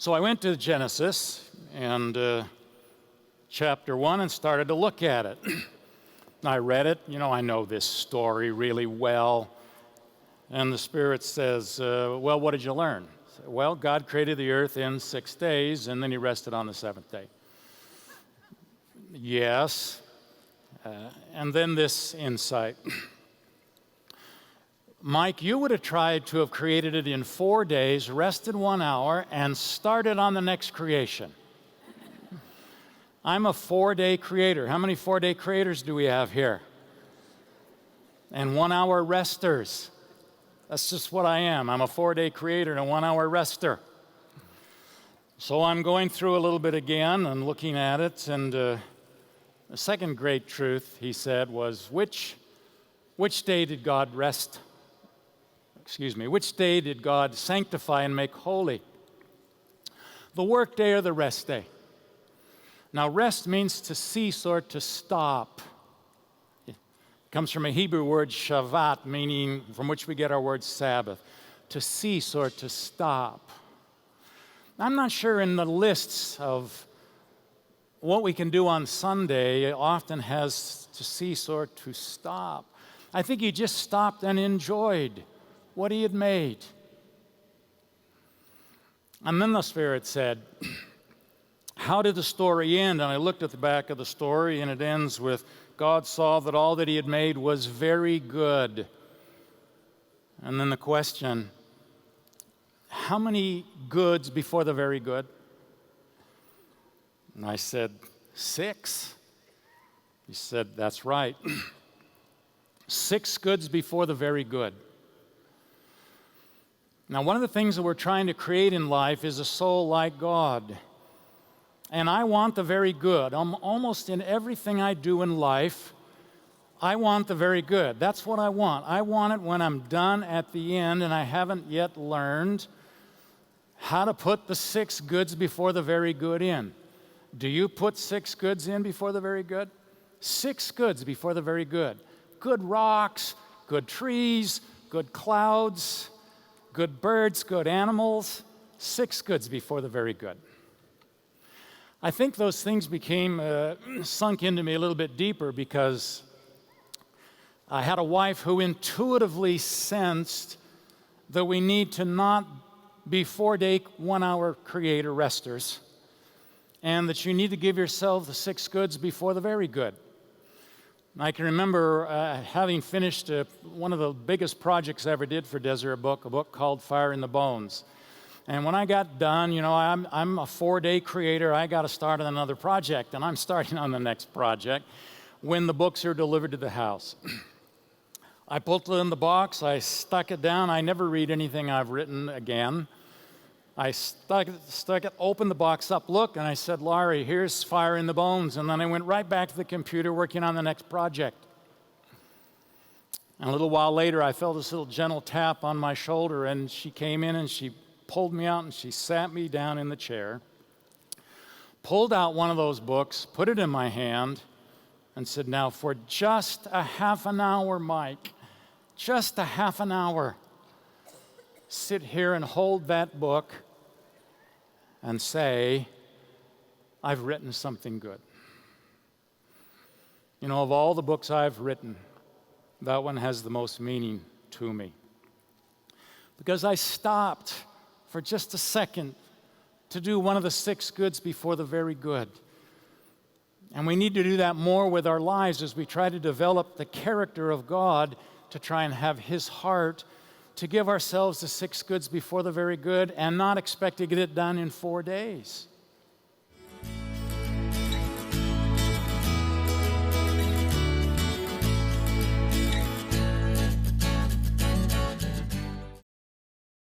So I went to Genesis and chapter 1 and started to look at it. I read it. I know this story really well. And the Spirit says, well, what did you learn? Well, God created the earth in 6 days, and then he rested on the seventh day. Yes. And then this insight. Mike, you would have tried to have created it in 4 days, rested 1 hour, and started on the next creation. I'm a 4-day creator. How many 4-day creators do we have here? And 1 hour resters. That's just what I am. I'm a 4-day creator and a 1 hour rester. So I'm going through a little bit again and looking at it, and the second great truth, he said, was which day did God rest? Which day did God sanctify and make holy? The work day or the rest day? Now, rest means to cease or to stop. It comes from a Hebrew word, shavat, meaning from which we get our word Sabbath. To cease or to stop. I'm not sure in the lists of what we can do on Sunday, it often has to cease or to stop. I think he just stopped and enjoyed what he had made. And then the Spirit said, how did the story end? And I looked at the back of the story, and it ends with, God saw that all that he had made was very good. And then the question, how many goods before the very good? And I said, 6. He said, that's right. 6 goods before the very good. Now, one of the things that we're trying to create in life is a soul like God. And I want the very good. Almost in everything I do in life, I want the very good. That's what I want. I want it when I'm done at the end, and I haven't yet learned how to put the 6 goods before the very good in. Do you put 6 goods in before the very good? 6 goods before the very good. Good rocks, good trees, good clouds, good birds, good animals. 6 goods before the very good. I think those things became sunk into me a little bit deeper because I had a wife who intuitively sensed that we need to not be 4-day, 1 hour creator resters, and that you need to give yourself the 6 goods before the very good. I can remember having finished one of the biggest projects I ever did for Desert, a book called Fire in the Bones. And when I got done, I'm a 4-day creator. I got to start on another project, and I'm starting on the next project when the books are delivered to the house. I pulled it in the box. I stuck it down. I never read anything I've written again. I stuck it, opened the box up, look, and I said, Laurie, here's Fire in the Bones. And then I went right back to the computer working on the next project. And a little while later, I felt this little gentle tap on my shoulder, and she came in and she pulled me out and she sat me down in the chair, pulled out one of those books, put it in my hand, and said, now for just a half an hour, Mike, just a half an hour, sit here and hold that book and say, I've written something good. Of all the books I've written, that one has the most meaning to me. Because I stopped for just a second to do one of the 6 goods before the very good. And we need to do that more with our lives as we try to develop the character of God, to try and have his heart, to give ourselves the 6 goods before the very good and not expect to get it done in 4 days.